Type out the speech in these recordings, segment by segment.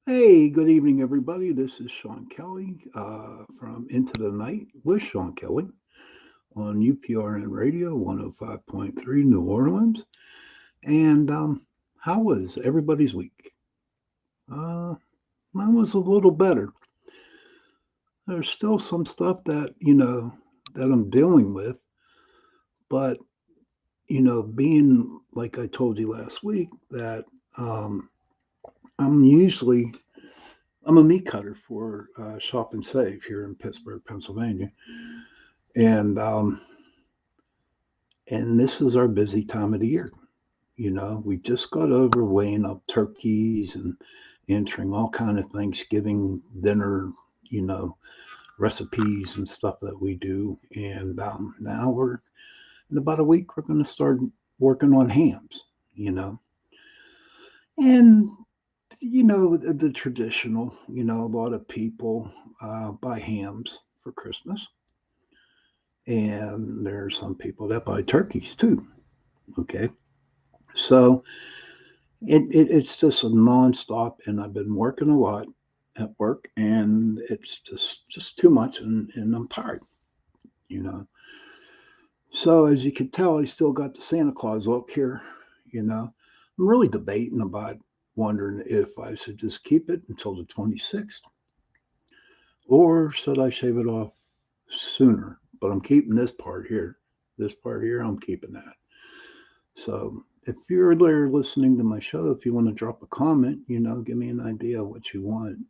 Hey, good evening, everybody. This is Shawn Kelly from Into the Night with Shawn Kelly on UPRN Radio 105.3 New Orleans. And how was everybody's week? Uh, Mine was a little better. There's still some stuff that I'm dealing with, but, being like I told you last week, that um, I'm usually I'm a meat cutter for Shop and Save here in Pittsburgh, Pennsylvania, and this is our busy time of the year. We just got over weighing up turkeys and entering all kind of Thanksgiving dinner, you know, recipes and stuff that we do, and now we're in about a week we're going to start working on hams, you know, and the traditional, a lot of people buy hams for Christmas. And there are some people that buy turkeys too. Okay. So it's just a nonstop, and I've been working a lot at work, and it's just too much, and I'm tired, you know. So as you can tell, I still got the Santa Claus look here, you know. I'm really debating about wondering if I should just keep it until the 26th or should I shave it off sooner. But I'm keeping this part here. This part here, I'm keeping that. So if you're there listening to my show, if you want to drop a comment, give me an idea of what you want.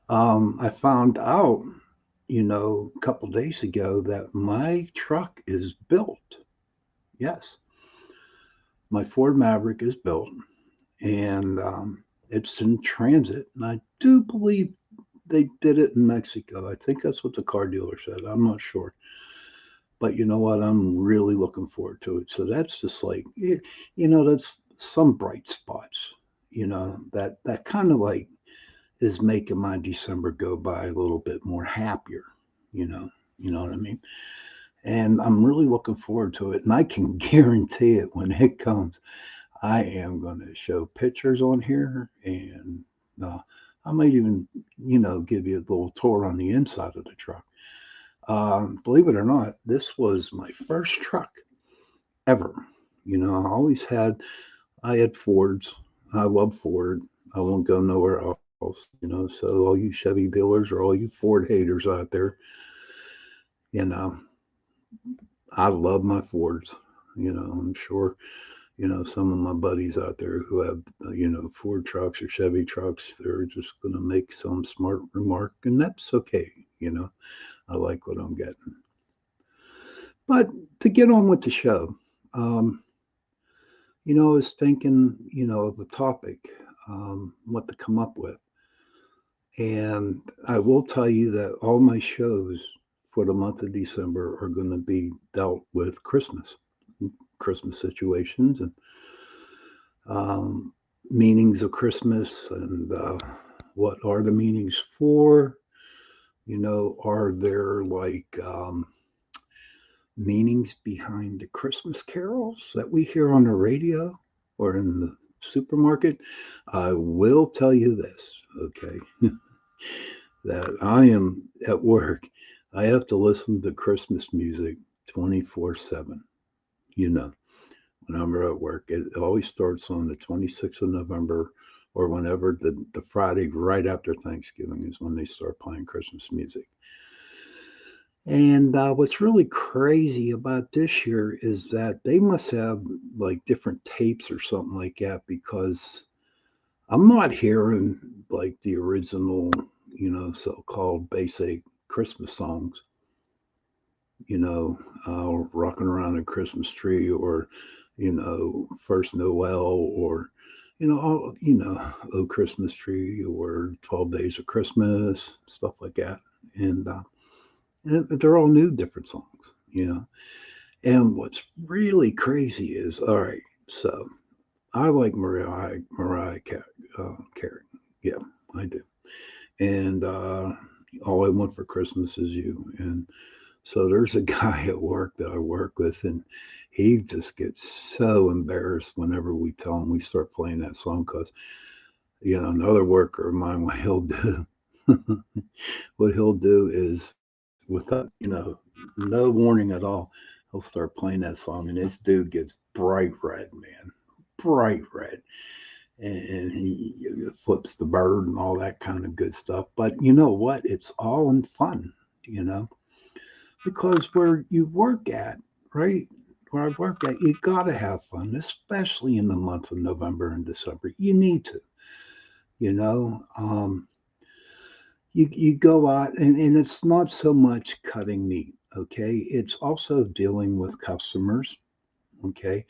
I found out, a couple days ago that my truck is built. Yes, my Ford Maverick is built, and it's in transit. And I do believe they did it in Mexico. I think that's what the car dealer said. I'm not sure. But you know what? I'm really looking forward to it. So that's just like, that's some bright spots, that kind of like is making my December go by a little bit more happier, you know, you know what I mean? And I'm really looking forward to it. And I can guarantee it when it comes. I am going to show pictures on here, and uh, I might even, give you a little tour on the inside of the truck. Believe it or not, this was my first truck ever. I had Fords. I love Ford. I won't go nowhere else. So all you Chevy dealers or all you Ford haters out there, you know, I love my Fords. I'm sure, some of my buddies out there who have, Ford trucks or Chevy trucks, they're just going to make some smart remark, and that's okay. You know, I like what I'm getting. But to get on with the show, um, I was thinking, of a topic, what to come up with. And I will tell you that all my shows for the month of December are going to be dealt with Christmas situations, and um, meanings of Christmas, and what are the meanings for. Are there like meanings behind the Christmas carols that we hear on the radio or in the supermarket? I will tell you this, okay, that I am at work. I have to listen to Christmas music 24/7. You know, when I'm at work, it always starts on the 26th of November, or whenever the Friday right after Thanksgiving is when they start playing Christmas music. And what's really crazy about this year is that they must have like different tapes or something like that, because I'm not hearing like the original, so called basic Christmas songs, rocking around a Christmas tree, or, First Noel, or, Oh Christmas Tree, or 12 Days of Christmas, stuff like that. And they're all new, different songs. And what's really crazy is, all right, so I like Carey. Yeah, I do. And All I Want for Christmas Is You. And so there's a guy at work that I work with, and he just gets so embarrassed whenever we tell him we start playing that song, because Another worker of mine, what he'll do, what he'll do is without, no warning at all, he'll start playing that song, and this dude gets bright red, man, bright red, and he flips the bird and all that kind of good stuff. But you know what? It's all in fun, you know, because where you work at, right? Where I work at, you gotta have fun, especially in the month of November and December. You need to, you know. You go out, and it's not so much cutting meat, okay? It's also dealing with customers, okay,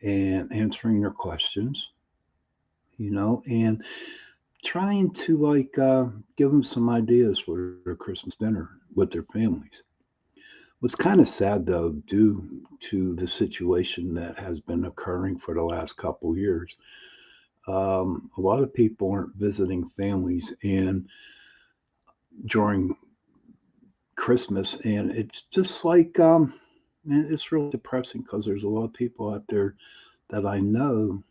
and answering their questions, and trying to give them some ideas for their Christmas dinner with their families. What's kind of sad though, due to the situation that has been occurring for the last couple years, a lot of people aren't visiting families and during Christmas, and it's just like man, it's really depressing because there's a lot of people out there that I know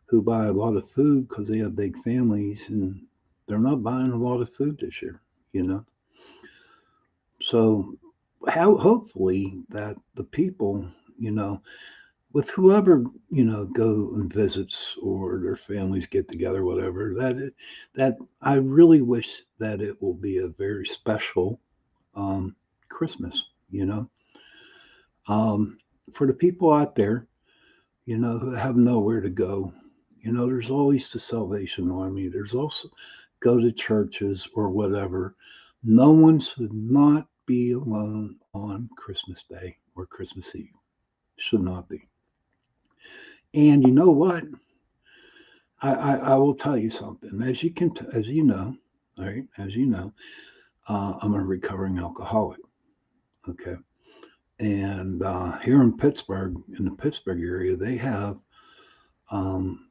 who buy a lot of food because they have big families, and they're not buying a lot of food this year. You know, so how hopefully that the people, you know, with whoever go and visits or their families get together, whatever that I really wish that it will be a very special um, Christmas. You know, um, for the people out there, who have nowhere to go, there's always the Salvation Army. There's also go to churches or whatever. No one should not be alone on Christmas Day or Christmas Eve. Should not be. And you know what? I will tell you something. As you know, all right, as you know, I'm a recovering alcoholic. Okay, and here in Pittsburgh, in the Pittsburgh area, they have um,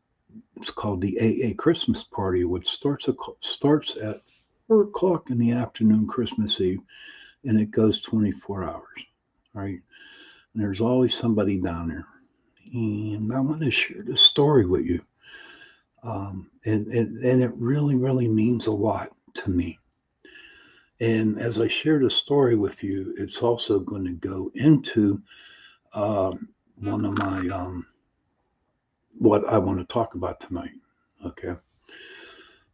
it's called the AA Christmas Party, which starts at 4 o'clock in the afternoon, Christmas Eve, and it goes 24 hours. Right, and there's always somebody down there, and I want to share this story with you. And it really, really means a lot to me. And as I share the story with you, it's also going to go into one of my what I want to talk about tonight. Okay.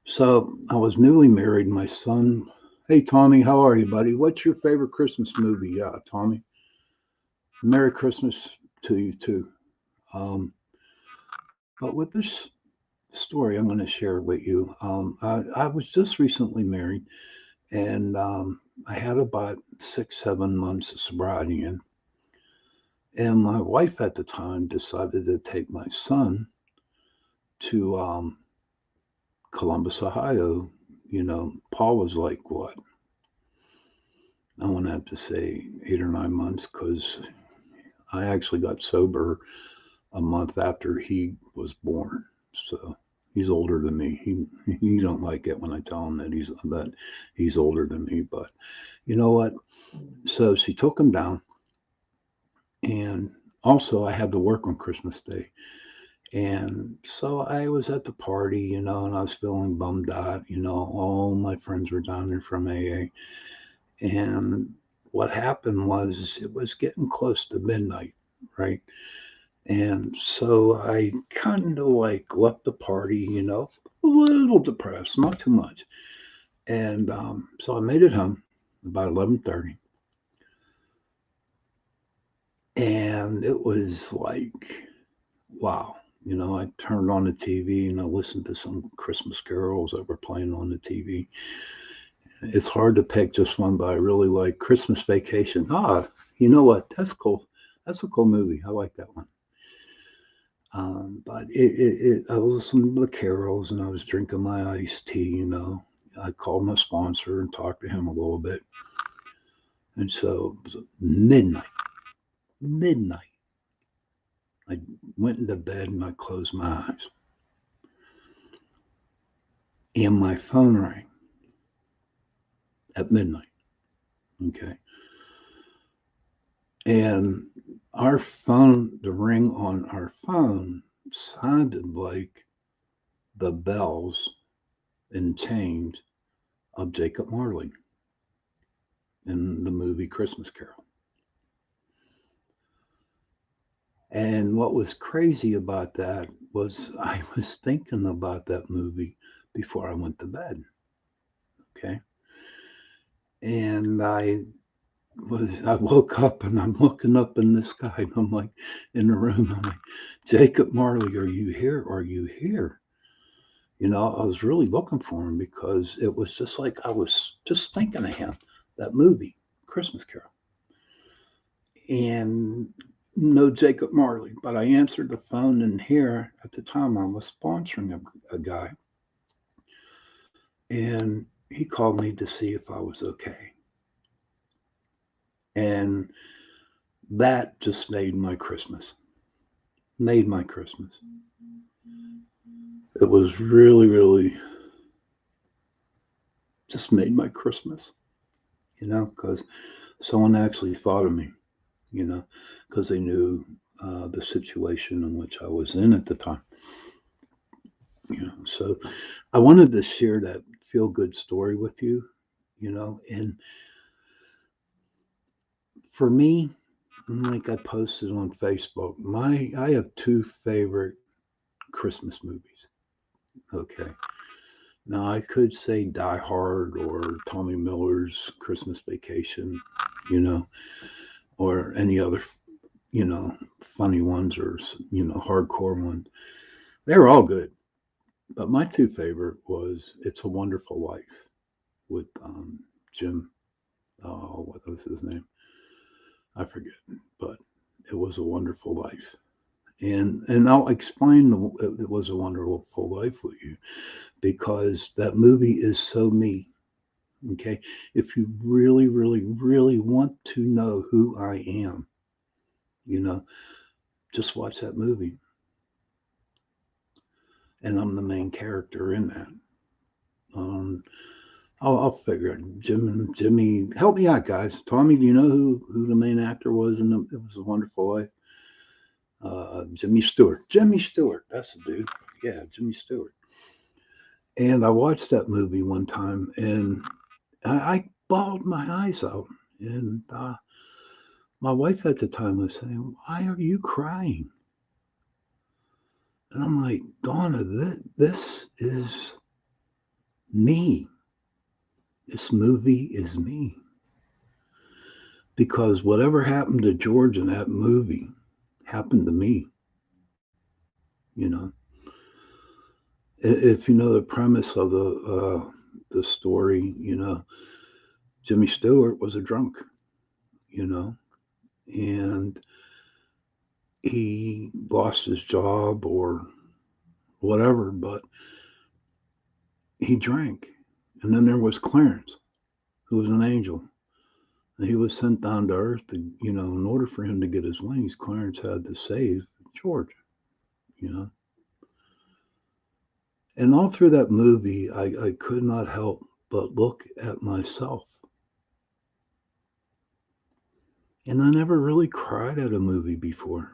So I was newly married. My son, hey Tommy, how are you, buddy? What's your favorite Christmas movie? Yeah, Tommy. Merry Christmas to you too. Um, but with this story, I'm going to share with you. I was just recently married, and I had about 6, 7 months of sobriety in. And my wife at the time decided to take my son to Columbus, Ohio. Paul was like, what? I want to have to say 8 or 9 months because I actually got sober a month after he was born. So he's older than me. He don't like it when I tell him that he's older than me. But you know what? So she took him down, and also I had to work on Christmas Day. And so I was at the party, and I was feeling bummed out. All my friends were down there from AA. And what happened was it was getting close to midnight, right? And so I kind of like left the party, a little depressed, not too much. And so I made it home about 11:30, and it was like, wow. I turned on the TV and I listened to some Christmas carols that were playing on the TV. It's hard to pick just one, but I really like Christmas Vacation. Ah, you know what? That's cool. That's a cool movie. I like that one. But I listened to the carols and I was drinking my iced tea. I called my sponsor and talked to him a little bit. And so it was midnight. Midnight. I went into bed and I closed my eyes. And my phone rang at midnight. Okay. And the ring on our phone sounded like the bells in chains of Jacob Marley in the movie Christmas Carol. And what was crazy about that was I was thinking about that movie before I went to bed. Okay. And I woke up and I'm looking up in the sky and I'm like in the room, I'm like, Jacob Marley, are you here? Are you here? I was really looking for him because it was just like I was just thinking of him, that movie, Christmas Carol. And no Jacob Marley, but I answered the phone, and here at the time I was sponsoring a guy, and he called me to see if I was okay. And that just made my Christmas. Made my Christmas. It was really, really just made my Christmas, because someone actually thought of me, because they knew the situation in which I was in at the time. So I wanted to share that feel good story with you, and for me, like I posted on Facebook, I have two favorite Christmas movies. Okay. Now I could say Die Hard or Tommy Miller's Christmas Vacation, you know, or any other, you know, funny ones or hardcore ones. They're all good, but my two favorite was It's a Wonderful Life with Jim. What was his name? I forget, but it was a wonderful life. And I'll explain it was a wonderful life with you because that movie is so me. Okay, if you really, really, really want to know who I am, you know, just watch that movie, and I'm the main character in that. Um, I'll figure it. Jimmy, help me out, guys. Tommy, do you know who the main actor was in It Was a Wonderful Life? Jimmy Stewart. Jimmy Stewart. That's the dude. Yeah, Jimmy Stewart. And I watched that movie one time, and I bawled my eyes out. And my wife at the time was saying, "Why are you crying?" And I'm like, "Donna, this is me. This movie is me." Because whatever happened to George in that movie happened to me. You know, if you know the premise of the story, Jimmy Stewart was a drunk. You know, and he lost his job or whatever, but he drank. And then there was Clarence, who was an angel. And he was sent down to earth to, in order for him to get his wings, Clarence had to save George, you know. And all through that movie, I could not help but look at myself. And I never really cried at a movie before.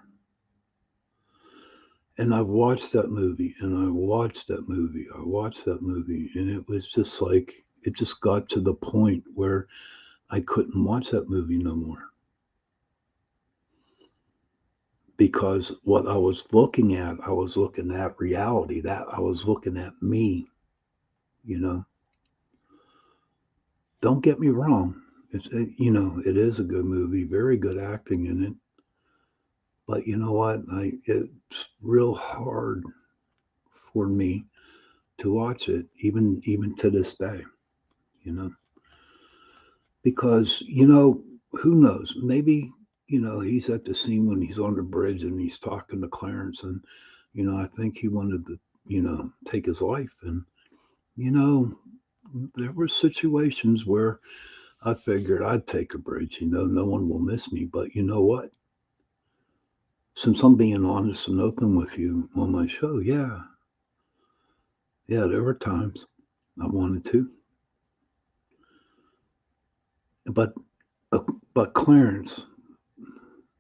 And I've watched that movie and I watched that movie. I watched that movie. And it was just like, it just got to the point where I couldn't watch that movie no more. Because what I was looking at reality, that I was looking at me, you know. Don't get me wrong. It is a good movie, very good acting in it. But you know what? It's real hard for me to watch it, even to this day, you know. Because, who knows? Maybe, he's at the scene when he's on the bridge and he's talking to Clarence and, I think he wanted to, take his life. And, you know, there were situations where I figured I'd take a bridge, no one will miss me. But you know what? Since I'm being honest and open with you on my show, yeah, there were times I wanted to. But, uh, but Clarence,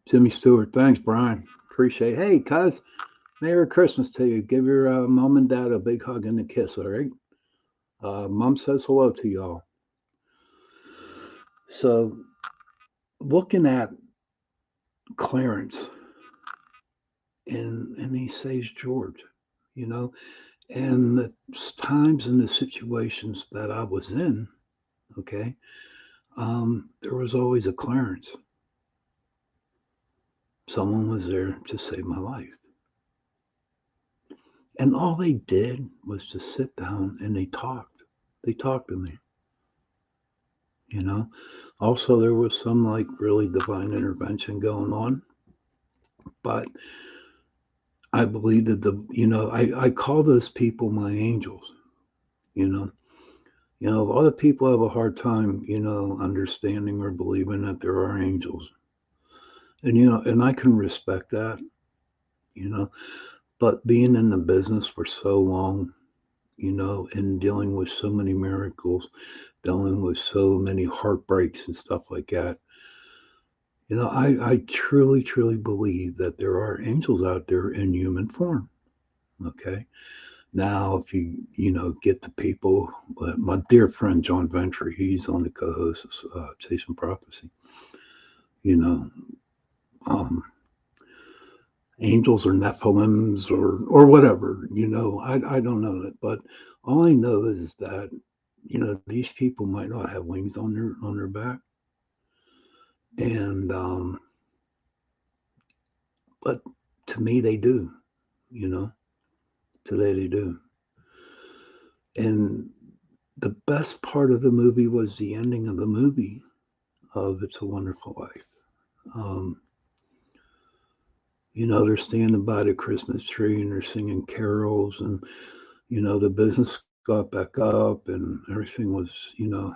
Jimmy Stewart, thanks, Brian. Appreciate it. Hey, cuz, Merry Christmas to you. Give your mom and dad a big hug and a kiss, all right? Mom says hello to y'all. So, looking at Clarence, and he saves George, you know, and the times and the situations that I was in, okay, there was always a Clarence. Someone was there to save my life. And all they did was just sit down and they talked. They talked to me, you know. Also, there was some like really divine intervention going on, but I believe that I call those people my angels, you know. A lot of people have a hard time, understanding or believing that there are angels. And I can respect that, you know, but being in the business for so long, and dealing with so many miracles, dealing with so many heartbreaks and stuff like that, I truly, truly believe that there are angels out there in human form. Okay. Now, if get the people, my dear friend John Ventry, he's on the co-host of Chasing Prophecy. You know, um, angels or Nephilims or whatever. I don't know that, but all I know is that these people might not have wings on their back, and but to me they do. You know, today they do. And the best part of the movie was the ending of the movie of It's a Wonderful Life. Um, they're standing by the Christmas tree and they're singing carols, and the business got back up and everything was,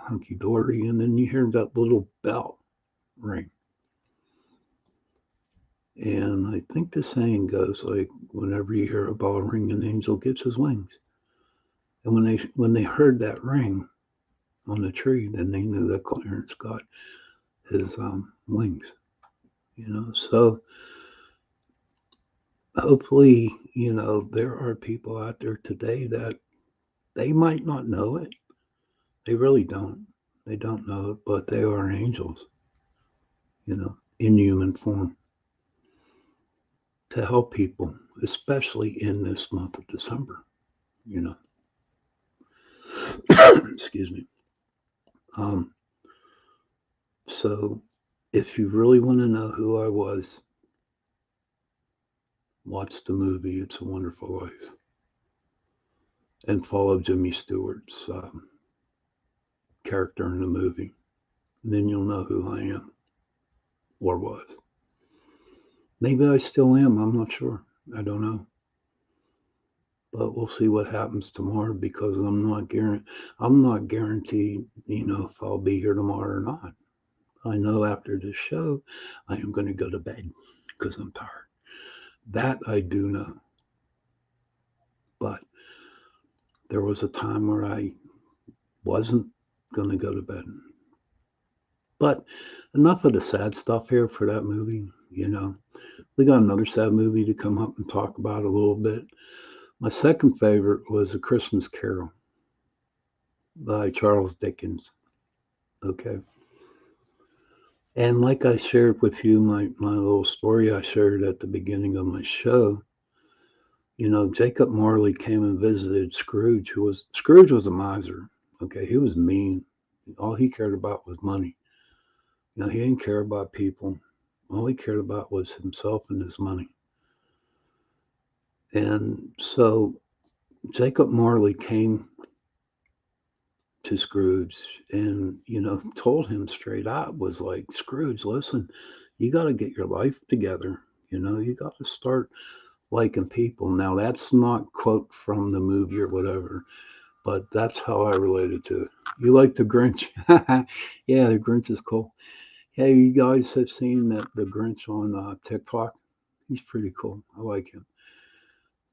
hunky dory. And then you hear that little bell ring. And I think the saying goes like, whenever you hear a bell ring, an angel gets his wings. And when they heard that ring on the tree, then they knew that Clarence got his wings. So hopefully, there are people out there today that they might not know it. They really don't. They don't know it, but they are angels, in human form to help people, especially in this month of December, you know. Excuse me. Um, so if you really want to know who I was, watch the movie It's a Wonderful Life and follow Jimmy Stewart's character in the movie. And then you'll know who I am or was. Maybe I still am. I'm not sure. I don't know. But we'll see what happens tomorrow because I'm not guaranteed, if I'll be here tomorrow or not. I know after this show I am going to go to bed because I'm tired. That I do know. But there was a time where I wasn't going to go to bed. But enough of the sad stuff here for that movie. We got another sad movie to come up and talk about a little bit. My second favorite was A Christmas Carol by Charles Dickens. Okay. And like I shared with you, my little story I shared at the beginning of my show, Jacob Marley came and visited Scrooge, Scrooge was a miser. Okay. He was mean. All he cared about was money. He didn't care about people. All he cared about was himself and his money. And so Jacob Marley came to Scrooge and, told him straight out, was like, Scrooge, listen, you got to get your life together. You got to start liking people. Now, that's not quote from the movie or whatever, but that's how I related to it. You like the Grinch? Yeah, the Grinch is cool. Hey, you guys have seen that the Grinch on TikTok? He's pretty cool. I like him.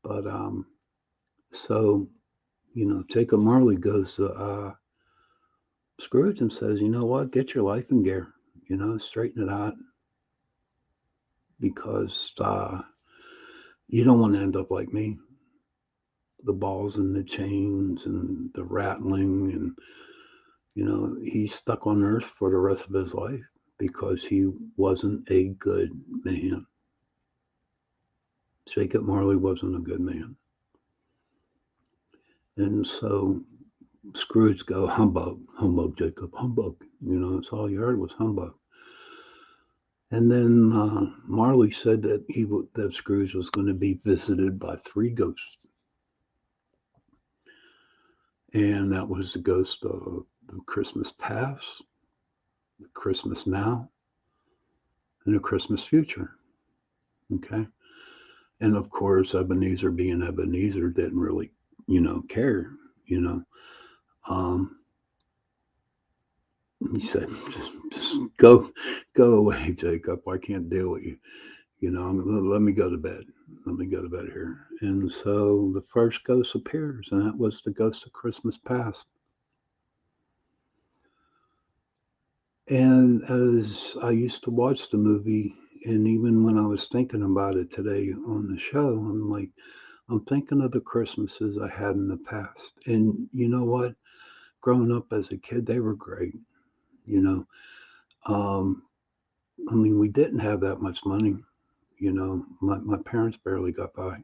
But so Jacob Marley goes to Scrooge and says, you know what? Get your life in gear. Straighten it out because you don't want to end up like me. the balls and the chains and the rattling, and he's stuck on earth for the rest of his life because he wasn't a good man. Jacob Marley wasn't a good man. And so Scrooge go, humbug, humbug, Jacob, humbug. That's all you heard was humbug. And then Marley said that that Scrooge was going to be visited by three ghosts, and that was the ghost of the Christmas past, the Christmas now, and the Christmas future. Okay, and of course Ebenezer, being Ebenezer, didn't really, care. You know, um, he said, just go away, Jacob. I can't deal with you. Let me go to bed. Let me go to bed here. And so the first ghost appears, and that was the ghost of Christmas past. And as I used to watch the movie, and even when I was thinking about it today on the show, I'm like, I'm thinking of the Christmases I had in the past. And you know what? Growing up as a kid, they were great. You know, um, I mean, we didn't have that much money. My parents barely got by,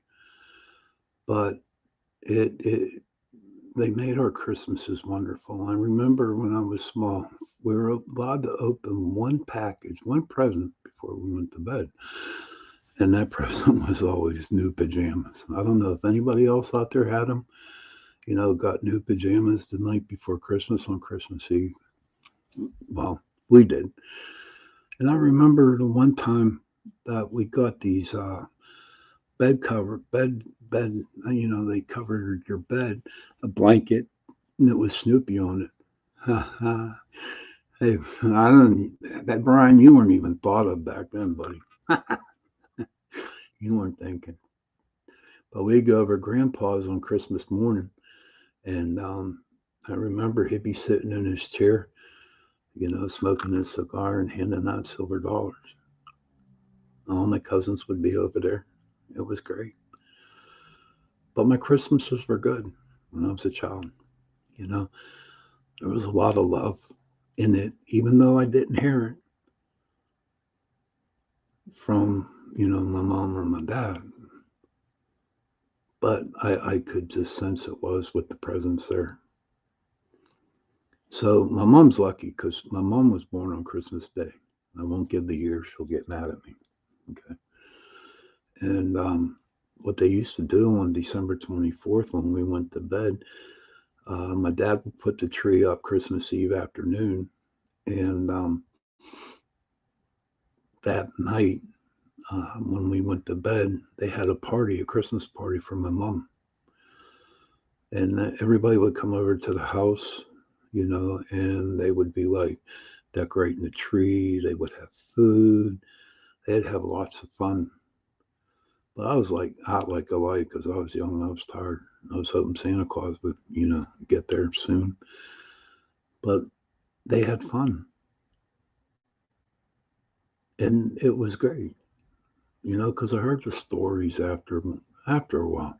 but it they made our Christmases wonderful. I remember when I was small, we were allowed to open one package, one present before we went to bed. And that present was always new pajamas. I don't know if anybody else out there had them, got new pajamas the night before Christmas on Christmas Eve. Well, we did. And I remember the one time that we got these bed cover, bed, they covered your bed, a blanket, and it was Snoopy on it. Ha ha. Hey, I don't. That Brian, you weren't even thought of back then, buddy. You weren't thinking. But we'd go over Grandpa's on Christmas morning, and I remember he'd be sitting in his chair, smoking his cigar and handing out silver dollars. All my cousins would be over there. It was great. But my Christmases were good when I was a child. You know, there was a lot of love in it, even though I didn't hear it from, my mom or my dad. But I could just sense it was with the presence there. So my mom's lucky because my mom was born on Christmas Day. I won't give the year; she'll get mad at me. Okay. And what they used to do on December 24th when we went to bed, my dad would put the tree up Christmas Eve afternoon, and that night when we went to bed, they had a party, a Christmas party for my mom, and everybody would come over to the house, and they would be like decorating the tree. They would have food. They'd have lots of fun. But I was like hot like a light because I was young and I was tired. I was hoping Santa Claus would, get there soon. But they had fun, and it was great, because I heard the stories after a while.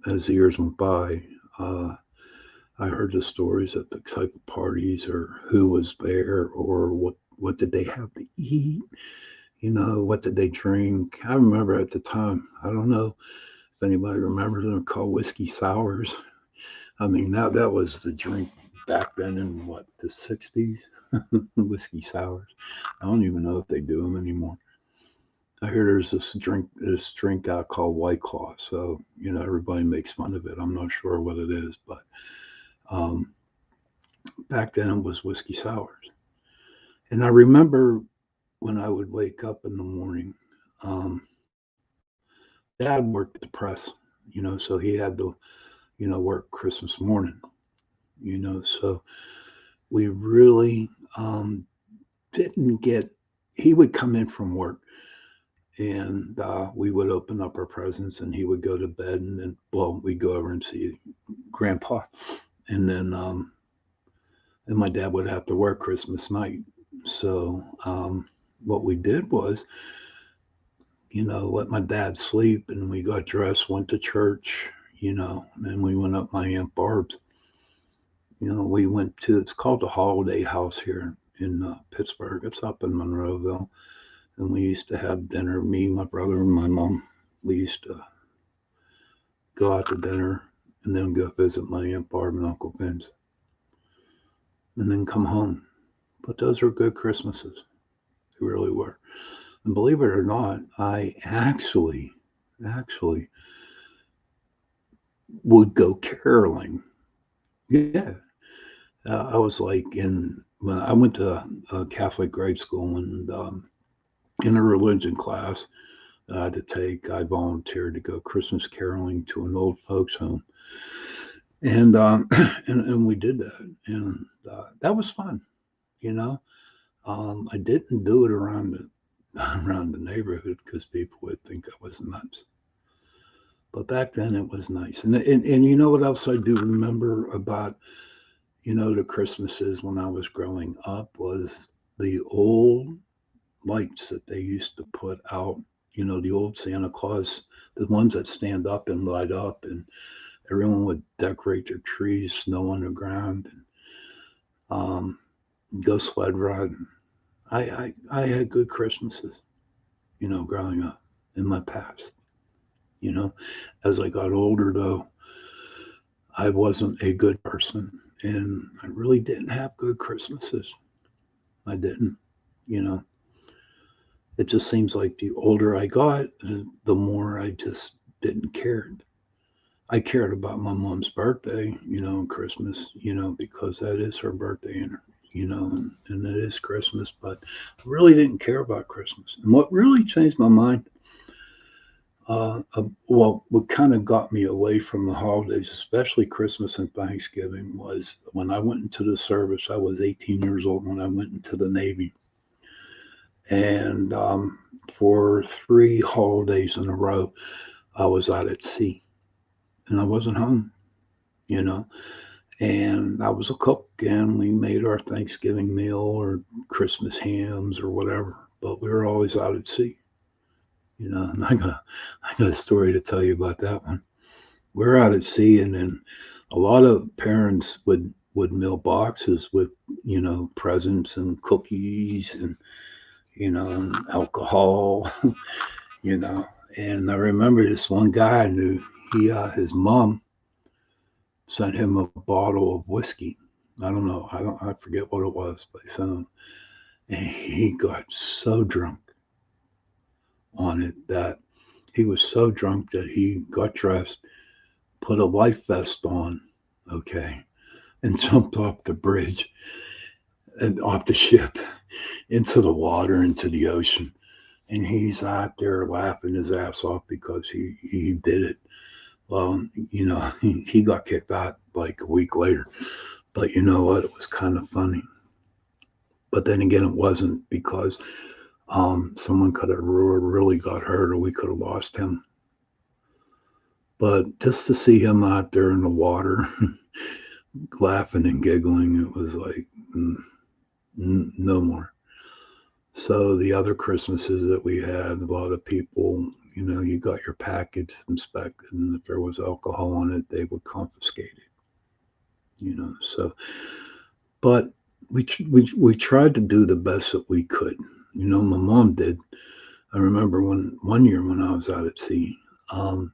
As the years went by, I heard the stories at the type of parties or who was there or what did they have to eat, what did they drink. I remember at the time, I don't know if anybody remembers them, called whiskey sours. I mean, that was the drink back then in what, the 60s? Whiskey sours. I don't even know if they do them anymore. I hear there's this drink called White Claw. So, everybody makes fun of it. I'm not sure what it is, but um, back then it was whiskey sours. And I remember when I would wake up in the morning, um, Dad worked at the press, so he had to, work Christmas morning, so we really didn't get, he would come in from work and we would open up our presents and he would go to bed and then, well, we'd go over and see Grandpa. And then, and my dad would have to work Christmas night. So what we did was let my dad sleep, and we got dressed, went to church, and then we went up my Aunt Barb's. We went to, it's called the Holiday House here in Pittsburgh. It's up in Monroeville. And we used to have dinner, me, my brother, and my mom. We used to go out to dinner and then go visit my Aunt Barb and Uncle Vince and then come home. But those were good Christmases. They really were. And believe it or not, I actually would go caroling. Yeah. I was like when I went to a Catholic grade school, and in a religion class that I had to take, I volunteered to go Christmas caroling to an old folks home. And and we did that, and that was fun. You know, I didn't do it around the around the neighborhood because people would think I was nuts. But back then it was nice. And you know what else I do remember about the Christmases when I was growing up was the old lights that they used to put out. The old Santa Claus, the ones that stand up and light up, and everyone would decorate their trees, snow on the ground, and go sled riding. I had good Christmases, growing up in my past. You know, as I got older, though, I wasn't a good person, and I really didn't have good Christmases. I didn't. You know, it just seems like the older I got, the more I just didn't care. I cared about my mom's birthday, Christmas, because that is her birthday, and it is Christmas, but I really didn't care about Christmas. And what really changed my mind, well, what kind of got me away from the holidays, especially Christmas and Thanksgiving, was when I went into the service. I was 18 years old when I went into the Navy. And for 3 holidays in a row, I was out at sea and I wasn't home, you know. And I was a cook, and we made our Thanksgiving meal or Christmas hams or whatever. But we were always out at sea, And I got a story to tell you about that one. We're out at sea, and then a lot of parents would mail boxes with presents and cookies and and alcohol, you know. And I remember this one guy I knew. His mom sent him a bottle of whiskey. I don't know. I forget what it was, but he sent him, and he got so drunk on it that he was so drunk that he got dressed, put a life vest on, okay, and jumped off the bridge and off the ship into the water, into the ocean. And he's out there laughing his ass off because he did it. Well, he got kicked out like a week later. But you know what? It was kind of funny. But then again, it wasn't because someone could have really got hurt, or we could have lost him. But just to see him out there in the water, laughing and giggling, it was like, no more. So the other Christmases that we had, a lot of people, you got your package inspected, and if there was alcohol on it, they would confiscate it. So, but we tried to do the best that we could. My mom did. I remember one year when I was out at sea, um,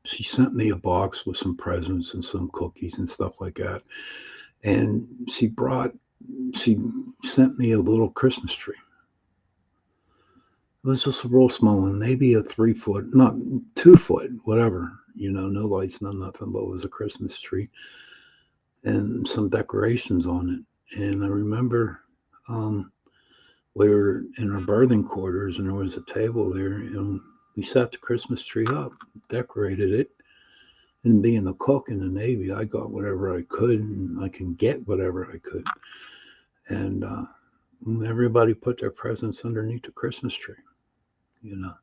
she sent me a box with some presents and some cookies and stuff like that, and she sent me a little Christmas tree. It was just a real small one, maybe a 3 foot, not 2 foot, whatever. No lights, no nothing, but it was a Christmas tree and some decorations on it. And I remember we were in our berthing quarters, and there was a table there, and we set the Christmas tree up, decorated it. And being a cook in the Navy, I got whatever I could, and I can get whatever I could. And everybody put their presents underneath the Christmas tree, you know.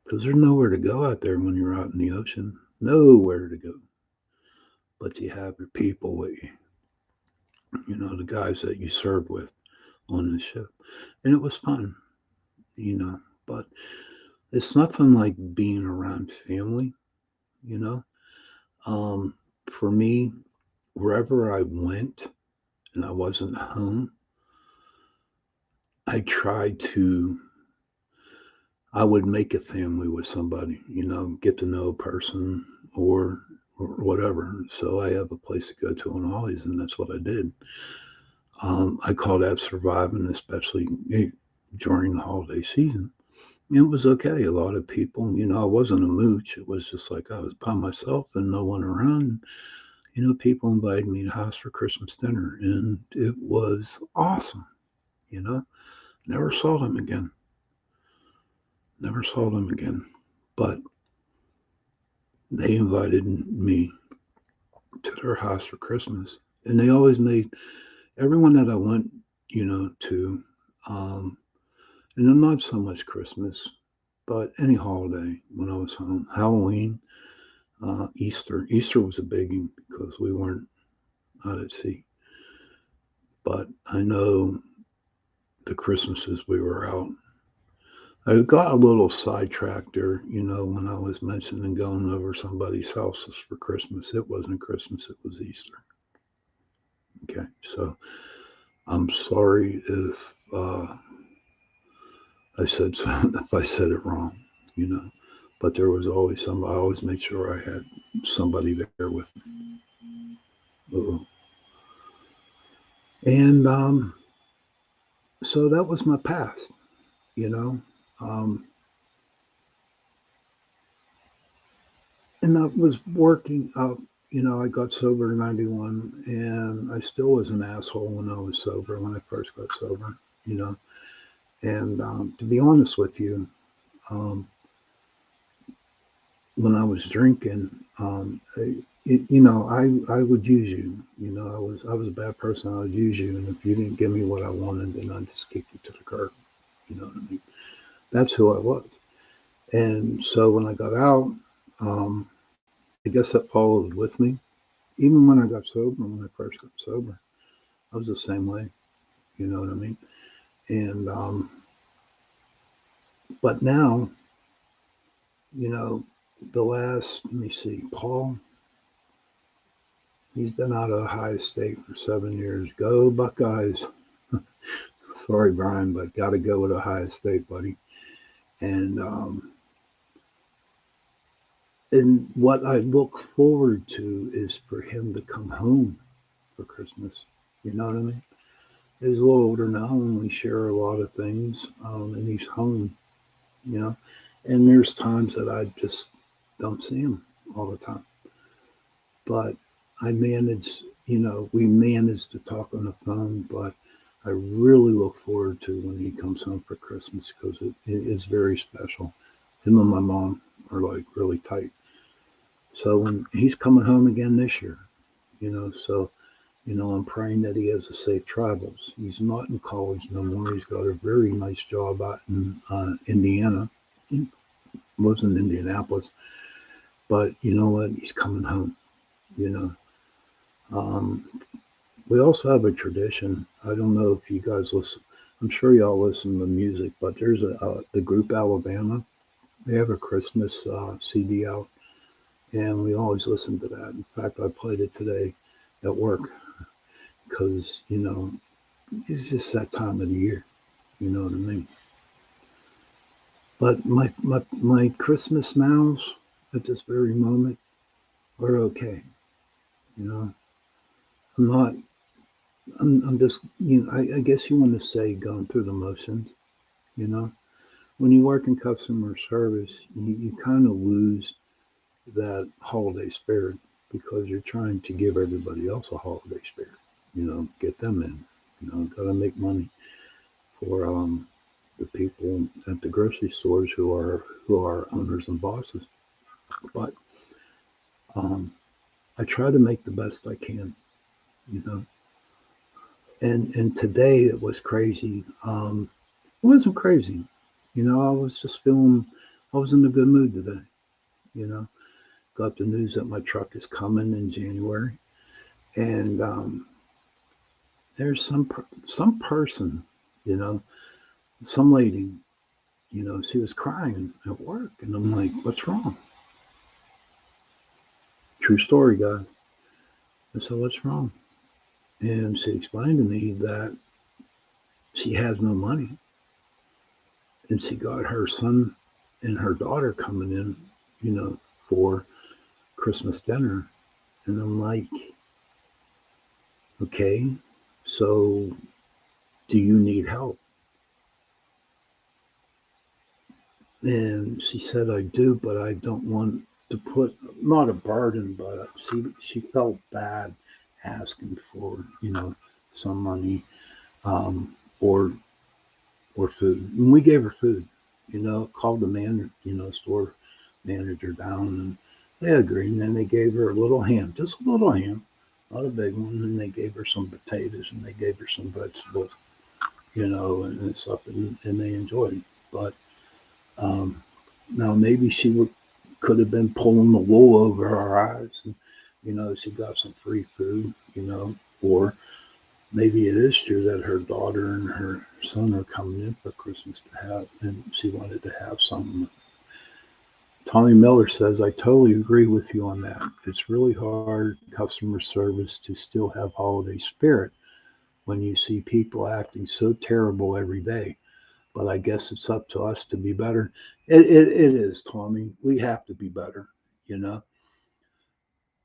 Because there's nowhere to go out there when you're out in the ocean. Nowhere to go. But you have your people with you, the guys that you serve with on the ship. And it was fun. you know. But it's nothing like being around family, you know. Um, for me, wherever I went and I wasn't home, I tried to, I would make a family with somebody, get to know a person or, or whatever. So I have a place to go to on holidays, and that's what I did. I call that surviving, especially during the holiday season. It was okay. A lot of people, I wasn't a mooch. It was just like I was by myself and no one around. People invited me to the house for Christmas dinner, and it was awesome. You know, never saw them again. Never saw them again. But they invited me to their house for Christmas, and they always made everyone that I went, to, um, and not so much Christmas, but any holiday when I was home, Halloween, Easter. Easter was a biggie because we weren't out at sea. But I know the Christmases we were out. I got a little sidetracked there, when I was mentioning going over somebody's houses for Christmas. It wasn't Christmas, it was Easter. Okay, so I'm sorry if I said if I said it wrong, you know. But there was always some. I always made sure I had somebody there with me. And so that was my past, you know. Um, and I was working out. I got sober in '91, and I still was an asshole when I was sober. When I first got sober, you know. And to be honest with you, um, when I was drinking, I would use you. I was a bad person. I would use you, and if you didn't give me what I wanted, then I'd just kick you to the curb. You know what I mean? That's who I was. And so when I got out, um, I guess that followed with me. Even when I got sober, when I first got sober, I was the same way. You know what I mean? And but now, you know, the last, let me see, Paul, he's been out of Ohio State for 7 years. Go Buckeyes. Sorry, Brian, but got to go with Ohio State, buddy. And and what I look forward to is for him to come home for Christmas. You know what I mean? He's a little older now, and we share a lot of things. And he's home, you know. And there's times that I just don't see him all the time. But I manage, we manage to talk on the phone, but I really look forward to when he comes home for Christmas because it is very special. Him and my mom are like really tight. So when he's coming home again this year, so I'm praying that he has a safe travels. He's not in college no more. He's got a very nice job out in Indiana. He lives in Indianapolis, but you know what? He's coming home. You know, um, we also have a tradition. I don't know if you guys listen. I'm sure y'all listen to music, but there's the group Alabama. They have a Christmas CD out, and we always listen to that. In fact, I played it today at work because it's just that time of the year. You know what I mean? But my Christmas nows at this very moment are okay. You know, I'm not. I'm just. I guess you want to say going through the motions. You know, when you work in customer service, you kind of lose that holiday spirit because you're trying to give everybody else a holiday spirit. Get them in. Got to make money for the people at the grocery stores who are owners and bosses. But um, I try to make the best I can. You know, and today it was crazy. It wasn't crazy. I was just feeling. I was in a good mood today. You know, got the news that my truck is coming in January, and there's some person, you know, some lady. She was crying at work, and I'm like, "What's wrong?" True story, guy. I said, "What's wrong?" And she explained to me that she has no money, and she got her son and her daughter coming in, for Christmas dinner. And I'm like, "Okay, so do you need help?" And she said, "I do, but I don't want to put, not a burden, but she felt bad asking for, some money, um, or food. And we gave her food, called the store manager down, and they agreed. And then they gave her a little ham, just a little ham, not a big one. And they gave her some potatoes, and they gave her some vegetables, and stuff, and they enjoyed it. But um, now maybe could have been pulling the wool over her eyes, and she got some free food, or maybe it is true that her daughter and her son are coming in for Christmas to have, and she wanted to have some. Tommy Miller says, "I totally agree with you on that. It's really hard customer service to still have holiday spirit when you see people acting so terrible every day. But I guess it's up to us to be better." It is, Tommy. We have to be better. You know,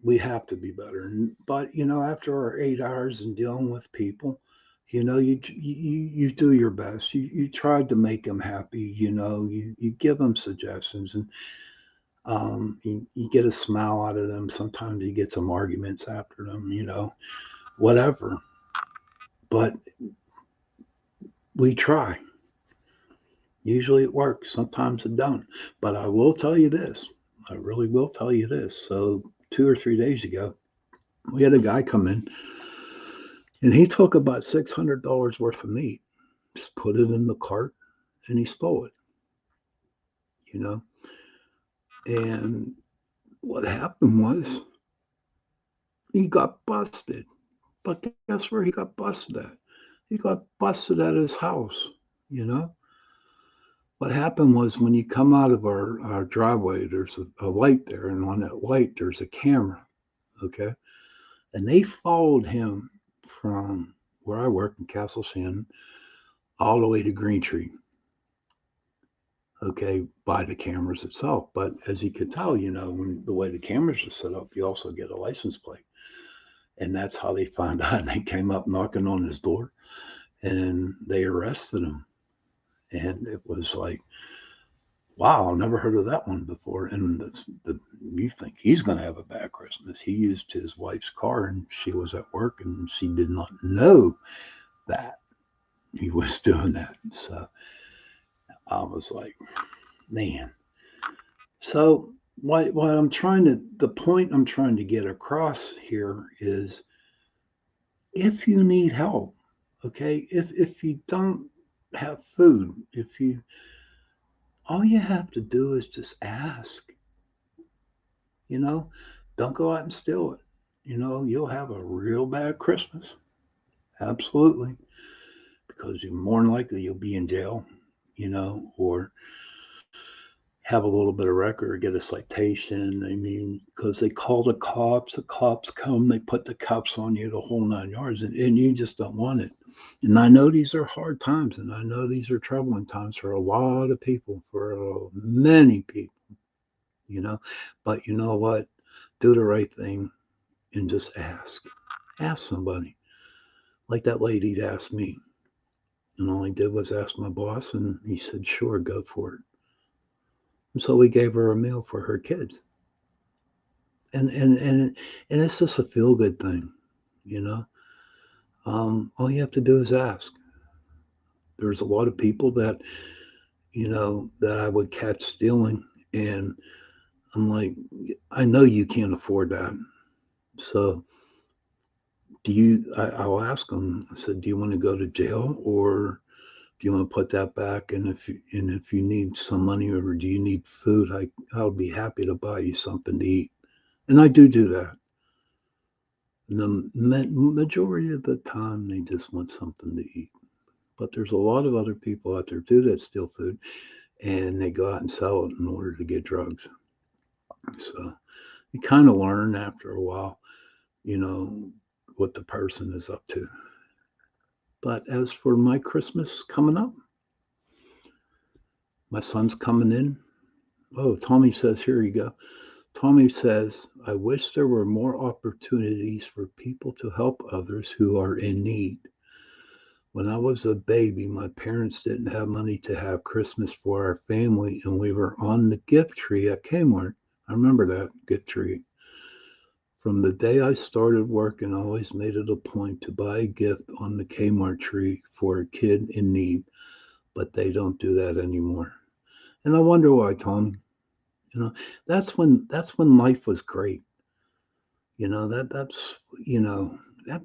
we have to be better. But after our 8 hours in dealing with people, you do your best. You try to make them happy. You give them suggestions, and you get a smile out of them. Sometimes you get some arguments after them. Whatever. But we try. Usually it works. Sometimes it don't. But I will tell you this. I really will tell you this. So 2 or 3 days ago, we had a guy come in, and he took about $600 worth of meat, just put it in the cart, and he stole it. You know, and what happened was he got busted. But guess where he got busted at? He got busted at his house. You know, what happened was when you come out of our driveway, there's a light there, and on that light, there's a camera. Okay. And they followed him from where I work in Castle Shannon all the way to Green Tree, okay, by the cameras itself. But as you could tell, when the way the cameras are set up, you also get a license plate. And that's how they found out. And they came up knocking on his door, and they arrested him. And it was like, wow, I never heard of that one before. And you think he's going to have a bad Christmas. He used his wife's car, and she was at work, and she did not know that he was doing that. So I was like, man. So the point I'm trying to get across here is, if you need help, okay, if you don't have food, if you all you have to do is just ask, you know, don't go out and steal it. You'll have a real bad Christmas. Absolutely. Because you're more than likely you'll be in jail, or have a little bit of record or get a citation. I mean, because they call the cops come, they put the cuffs on you, the whole 9 yards, and you just don't want it. And I know these are hard times, and I know these are troubling times for a lot of people, for many people, you know. But you know what? Do the right thing and just ask. Ask somebody. Like that lady asked me. And all I did was ask my boss, and he said, sure, go for it. And so we gave her a meal for her kids. And it's just a feel good thing, you know. All you have to do is ask. There's a lot of people that that I would catch stealing, and I'm like, I know you can't afford that. So I'll ask them. I said, do you want to go to jail, or do you want to put that back? And if you need some money, or do you need food, I'll be happy to buy you something to eat. And I do that. And the majority of the time, they just want something to eat. But there's a lot of other people out there too that steal food. and they go out and sell it in order to get drugs. So you kind of learn after a while, you know, what the person is up to. But as for my Christmas coming up, my son's coming in. Oh, Tommy says, here you go. Tommy says, I wish there were more opportunities for people to help others who are in need. When I was a baby, my parents didn't have money to have Christmas for our family, and we were on the gift tree at Kmart. I remember that gift tree. From the day I started working, I always made it a point to buy a gift on the Kmart tree for a kid in need, but they don't do that anymore. And I wonder why, Tom. You know, that's when life was great. You know that's you know that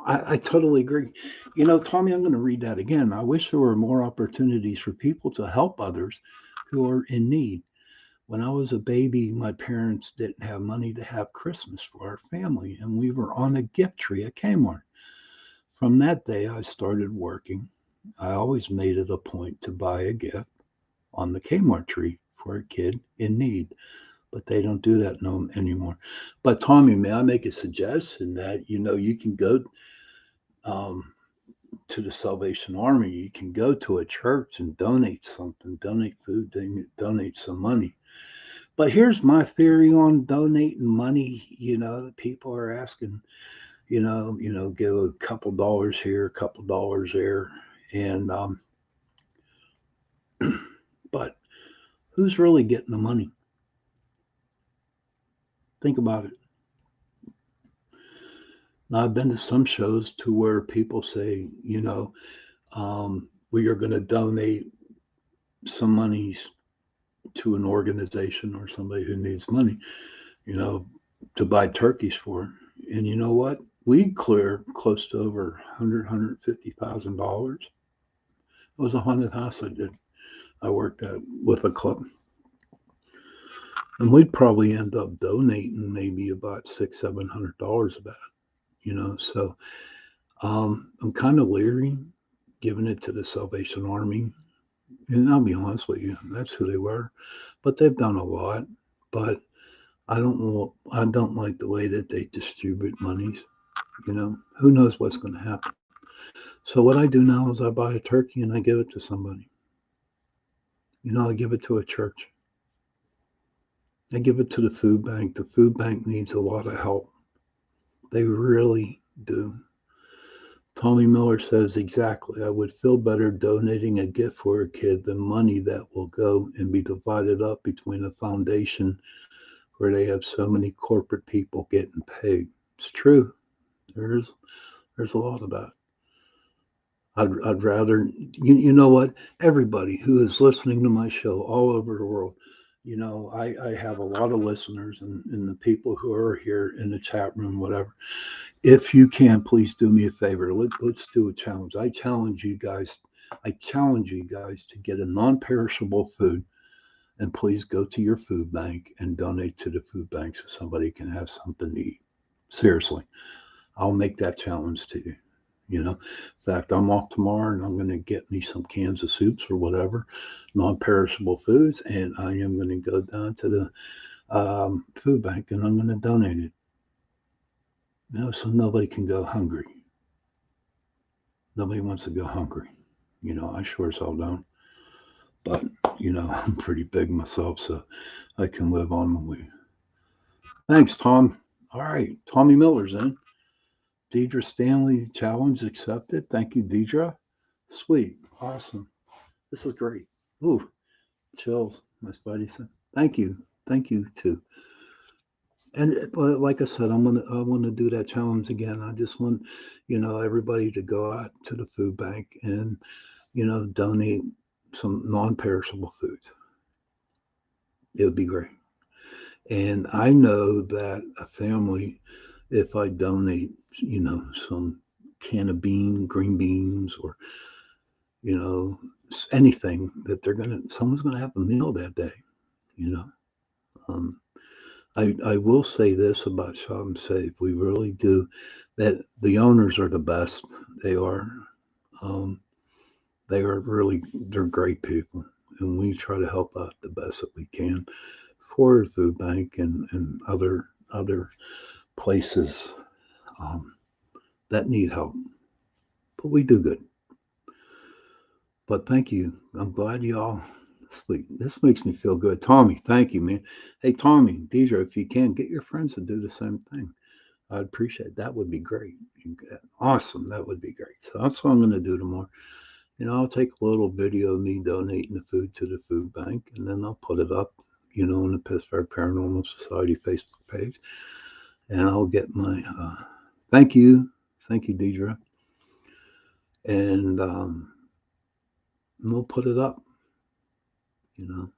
I totally agree. You know, Tommy, I'm going to read that again. I wish there were more opportunities for people to help others who are in need. When I was a baby, my parents didn't have money to have Christmas for our family, and we were on a gift tree at Kmart. From that day, I started working. I always made it a point to buy a gift on the Kmart tree for a kid in need, but they don't do that no anymore. But Tommy, may I make a suggestion that you can go um, to the Salvation Army? You can go to a church and donate something, donate food, donate some money. But here's my theory on donating money. People are asking, give a couple dollars here, a couple dollars there, and but who's really getting the money? Think about it. Now, I've been to some shows to where people say, we are going to donate some monies to an organization or somebody who needs money, you know, to buy turkeys for. And you know what? We clear close to over $150,000. It was a haunted house I did. I worked at with a club, and we'd probably end up donating maybe about $600-700 of that. So I'm kind of leery giving it to the Salvation Army, and I'll be honest with you, that's who they were. But they've done a lot. But I don't like the way that they distribute monies. Who knows what's going to happen. So what I do now is I buy a turkey and I give it to somebody. I give it to a church. I give it to the food bank. The food bank needs a lot of help. They really do. Tommy Miller says exactly. I would feel better donating a gift for a kid than money that will go and be divided up between a foundation where they have so many corporate people getting paid. It's true. There's a lot of that. I'd rather, you know what? Everybody who is listening to my show all over the world, I have a lot of listeners and the people who are here in the chat room, whatever. If you can, please do me a favor. Let's do a challenge. I challenge you guys to get a non-perishable food, and please go to your food bank and donate to the food bank so somebody can have something to eat. Seriously, I'll make that challenge to you. In fact, I'm off tomorrow and I'm going to get me some cans of soups or whatever, non-perishable foods, and I am going to go down to the food bank and I'm going to donate it. So nobody can go hungry. Nobody wants to go hungry. I sure as hell don't. But I'm pretty big myself, so I can live on my way. Thanks, Tom. All right, Tommy Miller's in. Deidre Stanley challenge accepted. Thank you, Deidre. Sweet, awesome. This is great. Ooh, chills. My spidey sense. Thank you too. And like I said, I want to do that challenge again. I just want everybody to go out to the food bank and donate some non-perishable foods. It would be great. And I know that a family, if I donate, some can of green beans, or anything, that someone's gonna have a meal that day. You know, um, I will say this about Shop and Save. We really do that. The owners are the best. They are. Um, They're great people, and we try to help out the best that we can for the food bank and other places um, that need help. But we do good. But thank you. I'm glad y'all. Sweet. This makes me feel good. Tommy, thank you, man. Hey, Tommy, Deidre, if you can, get your friends to do the same thing. I'd appreciate it. That would be great. Awesome. That would be great. So that's what I'm going to do tomorrow. I'll take a little video of me donating the food to the food bank, and then I'll put it up, on the Pittsburgh Paranormal Society Facebook page. And I'll get my thank you, Deidre, and we'll put it up. You know,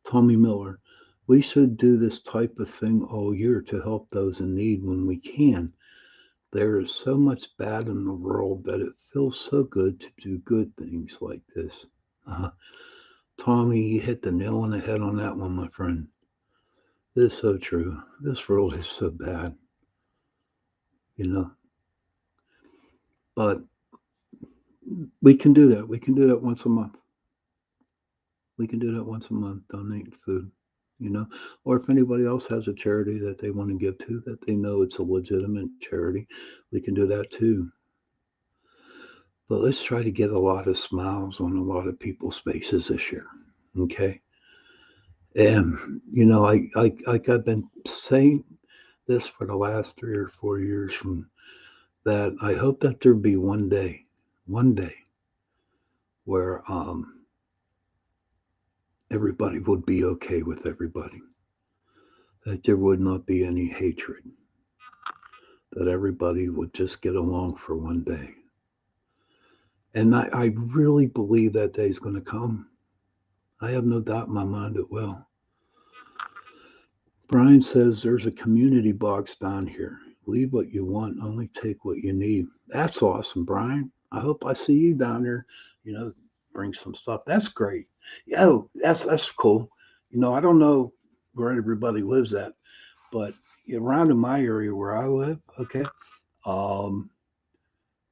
Tommy Miller. We should do this type of thing all year to help those in need when we can. There is so much bad in the world that it feels so good to do good things like this. Uh, Tommy, you hit the nail on the head on that one, my friend. This is so true. This world is so bad, you know. But we can do that. We can do that once a month. We can do that once a month, donate food, you know. Or if anybody else has a charity that they want to give to that they know it's a legitimate charity, we can do that too. But let's try to get a lot of smiles on a lot of people's faces this year. Okay. And, like I've been saying this for the last 3 or 4 years from that I hope that there be one day where everybody would be okay with everybody, that there would not be any hatred, that everybody would just get along for one day. And I really believe that day is going to come. I have no doubt in my mind it will. Brian says there's a community box down here. Leave what you want, only take what you need. That's awesome, Brian. I hope I see you down there. You know, bring some stuff. That's great. Yeah, that's cool. I don't know where everybody lives at, but around in my area where I live, okay, um,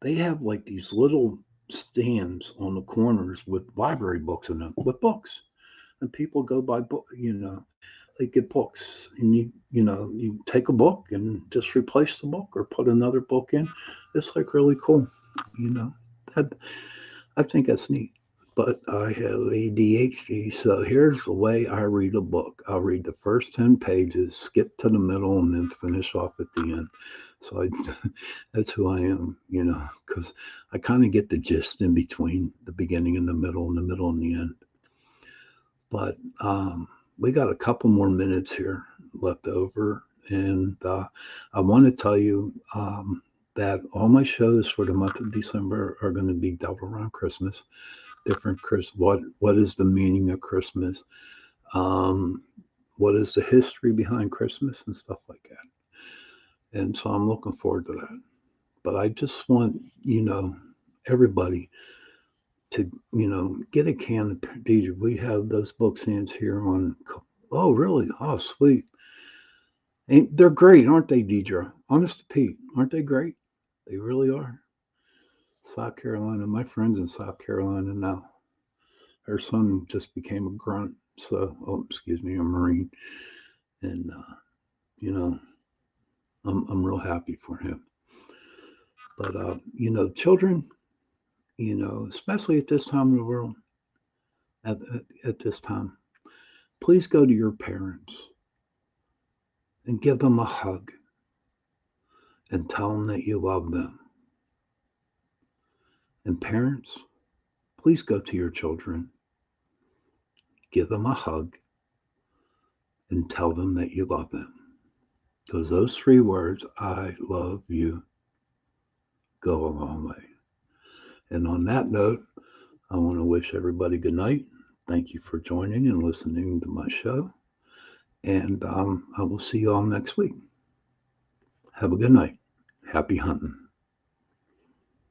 they have like these little stands on the corners with library books in them, with books, and people go buy book. They get books, and you take a book and just replace the book or put another book in. It's like really cool. You know, that I think that's neat. But I have ADHD, so here's the way I read a book. I'll read the first 10 pages, skip to the middle, and then finish off at the end. So that's who I am, because I kind of get the gist in between the beginning and the middle, and the middle and the end. But we got a couple more minutes here left over, and I want to tell you that all my shows for the month of December are going to be double around Christmas. Different Chris, what is the meaning of Christmas? Um, what is the history behind Christmas and stuff like that. And so I'm looking forward to that. But I just want everybody to get a can of Deidre. We have those book stands here on. Oh, really? Oh, sweet. Ain't they're great, aren't they, Deidre? Honest to Pete, aren't they great? They really are. South Carolina. My friend's in South Carolina now. Her son just became a grunt. So, oh, excuse me, a Marine. And, you know, I'm real happy for him. But, children, especially at this time of the world, at this time, please go to your parents and give them a hug and tell them that you love them. And parents, please go to your children, give them a hug, and tell them that you love them. Because those three words, I love you, go a long way. And on that note, I want to wish everybody good night. Thank you for joining and listening to my show. And I will see you all next week. Have a good night. Happy hunting.